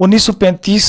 1935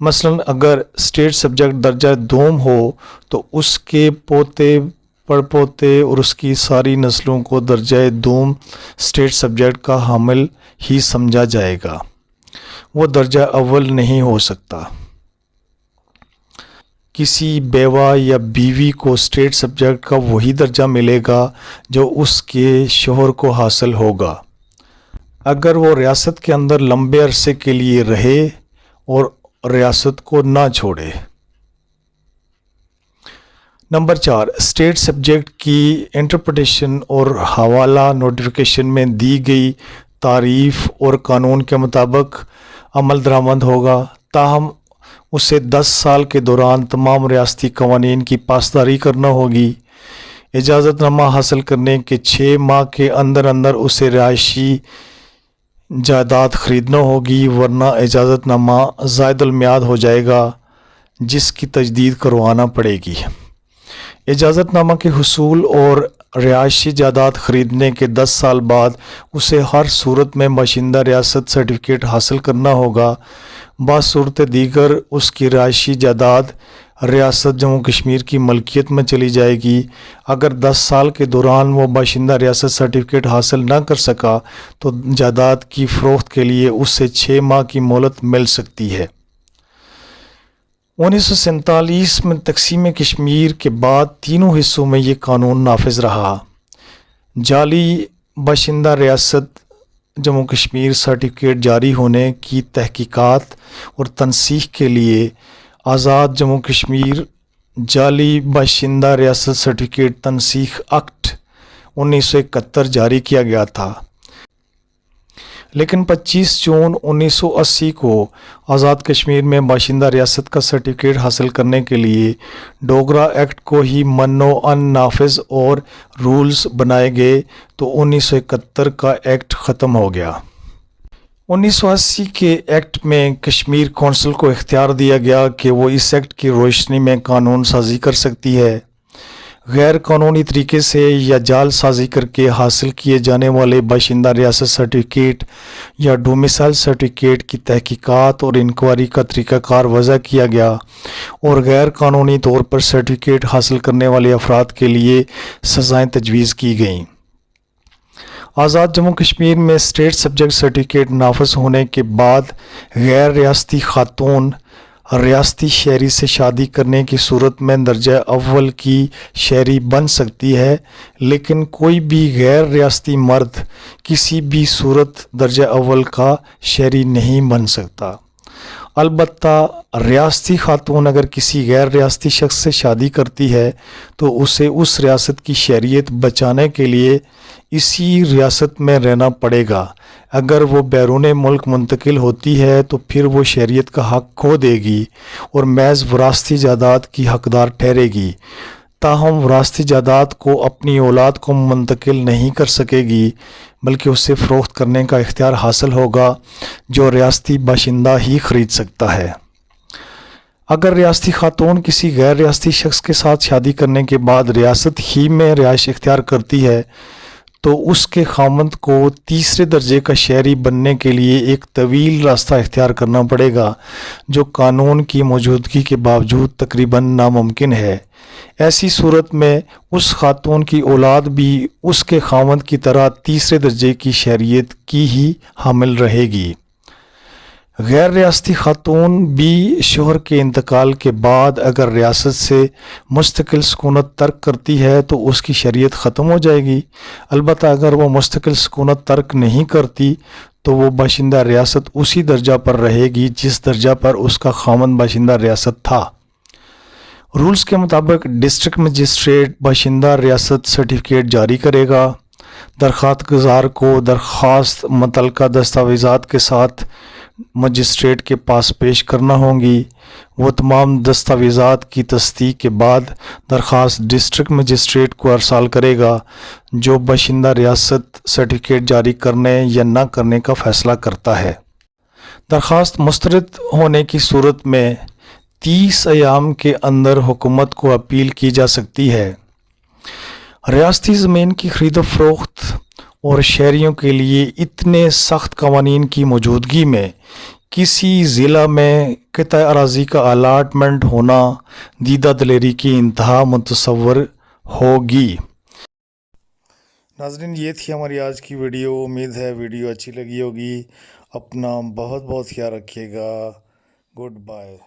مثلا اگر state subject درجہ دوم ہو تو اس کے پوتے پڑ پوتے اور اس کی ساری نسلوں کو درجہ دوم اسٹیٹ سبجیکٹ کا حامل ہی سمجھا جائے گا، وہ درجہ اول نہیں ہو سکتا۔ کسی بیوہ یا بیوی کو اسٹیٹ سبجیکٹ کا وہی درجہ ملے گا جو اس کے شوہر کو حاصل ہوگا اگر وہ ریاست کے اندر لمبے عرصے کے لیے رہے اور ریاست کو نہ چھوڑے۔ نمبر 4، اسٹیٹ سبجیکٹ کی انٹرپریٹیشن اور حوالہ نوٹیفیکیشن میں دی گئی تعریف اور قانون کے مطابق عمل درآمد ہوگا، تاہم اسے 10 سال کے دوران تمام ریاستی قوانین کی پاسداری کرنا ہوگی۔ اجازت نامہ حاصل کرنے کے 6 ماہ کے اندر اندر اسے رہائشی جائیداد خریدنا ہوگی، ورنہ اجازت نامہ زائد المیعاد ہو جائے گا جس کی تجدید کروانا پڑے گی۔ اجازت نامہ کے حصول اور رہائشی جائیداد خریدنے کے 10 سال بعد اسے ہر صورت میں باشندہ ریاست سرٹیفکیٹ حاصل کرنا ہوگا۔ بعض صورت دیگر اس کی رہائشی جائیداد ریاست جموں کشمیر کی ملکیت میں چلی جائے گی۔ اگر 10 سال کے دوران وہ باشندہ ریاست سرٹیفکیٹ حاصل نہ کر سکا تو جائیداد کی فروخت کے لیے اسے 6 ماہ کی مہلت مل سکتی ہے۔ 1947 میں تقسیم کشمیر کے بعد تینوں حصوں میں یہ قانون نافذ رہا۔ جعلی باشندہ ریاست جموں کشمیر سرٹیفکیٹ جاری ہونے کی تحقیقات اور تنسیخ کے لیے آزاد جموں کشمیر جعلی باشندہ ریاست سرٹیفکیٹ تنسیخ ایکٹ 1971 جاری کیا گیا تھا، لیکن 25 جون 1980 کو آزاد کشمیر میں باشندہ ریاست کا سرٹیفکیٹ حاصل کرنے کے لیے ڈوگرا ایکٹ کو ہی منوعاً نافذ اور رولز بنائے گئے تو 1971 کا ایکٹ ختم ہو گیا۔ 1980 کے ایکٹ میں کشمیر کونسل کو اختیار دیا گیا کہ وہ اس ایکٹ کی روشنی میں قانون سازی کر سکتی ہے۔ غیر قانونی طریقے سے یا جعل سازی کر کے حاصل کیے جانے والے باشندہ ریاست سرٹیفکیٹ یا ڈومیسائل سرٹیفکیٹ کی تحقیقات اور انکوائری کا طریقہ کار وضع کیا گیا اور غیر قانونی طور پر سرٹیفکیٹ حاصل کرنے والے افراد کے لیے سزائیں تجویز کی گئیں۔ آزاد جموں کشمیر میں اسٹیٹ سبجیکٹ سرٹیفکیٹ نافذ ہونے کے بعد غیر ریاستی خاتون ریاستی شہری سے شادی کرنے کی صورت میں درجہ اول کی شہری بن سکتی ہے، لیکن کوئی بھی غیر ریاستی مرد کسی بھی صورت درجہ اول کا شہری نہیں بن سکتا۔ البتہ ریاستی خاتون اگر کسی غیر ریاستی شخص سے شادی کرتی ہے تو اسے اس ریاست کی شہریت بچانے کے لیے اسی ریاست میں رہنا پڑے گا۔ اگر وہ بیرون ملک منتقل ہوتی ہے تو پھر وہ شہریت کا حق کھو دے گی اور محض وراثتی جائیداد کی حقدار ٹھہرے گی، تاہم وراثتی جائیداد کو اپنی اولاد کو منتقل نہیں کر سکے گی بلکہ اسے فروخت کرنے کا اختیار حاصل ہوگا جو ریاستی باشندہ ہی خرید سکتا ہے۔ اگر ریاستی خاتون کسی غیر ریاستی شخص کے ساتھ شادی کرنے کے بعد ریاست ہی میں رہائش اختیار کرتی ہے تو اس کے خاوند کو تیسرے درجے کا شہری بننے کے لیے ایک طویل راستہ اختیار کرنا پڑے گا جو قانون کی موجودگی کے باوجود تقریباً ناممکن ہے۔ ایسی صورت میں اس خاتون کی اولاد بھی اس کے خاوند کی طرح تیسرے درجے کی شہریت کی ہی حامل رہے گی۔ غیر ریاستی خاتون بھی شوہر کے انتقال کے بعد اگر ریاست سے مستقل سکونت ترک کرتی ہے تو اس کی شہریت ختم ہو جائے گی۔ البتہ اگر وہ مستقل سکونت ترک نہیں کرتی تو وہ باشندہ ریاست اسی درجہ پر رہے گی جس درجہ پر اس کا خاوند باشندہ ریاست تھا۔ رولز کے مطابق ڈسٹرکٹ مجسٹریٹ باشندہ ریاست سرٹیفکیٹ جاری کرے گا۔ درخواست گزار کو درخواست متعلقہ دستاویزات کے ساتھ مجسٹریٹ کے پاس پیش کرنا ہوں گی۔ وہ تمام دستاویزات کی تصدیق کے بعد درخواست ڈسٹرکٹ مجسٹریٹ کو ارسال کرے گا جو باشندہ ریاست سرٹیفکیٹ جاری کرنے یا نہ کرنے کا فیصلہ کرتا ہے۔ درخواست مسترد ہونے کی صورت میں 30 ایام کے اندر حکومت کو اپیل کی جا سکتی ہے۔ ریاستی زمین کی خرید و فروخت اور شہریوں کے لیے اتنے سخت قوانین کی موجودگی میں کسی ضلع میں قطع اراضی کا الاٹمنٹ ہونا دیدہ دلیری کی انتہا متصور ہوگی۔ ناظرین، یہ تھی ہماری آج کی ویڈیو۔ امید ہے ویڈیو اچھی لگی ہوگی۔ اپنا بہت بہت خیال رکھیے گا۔ Good bye.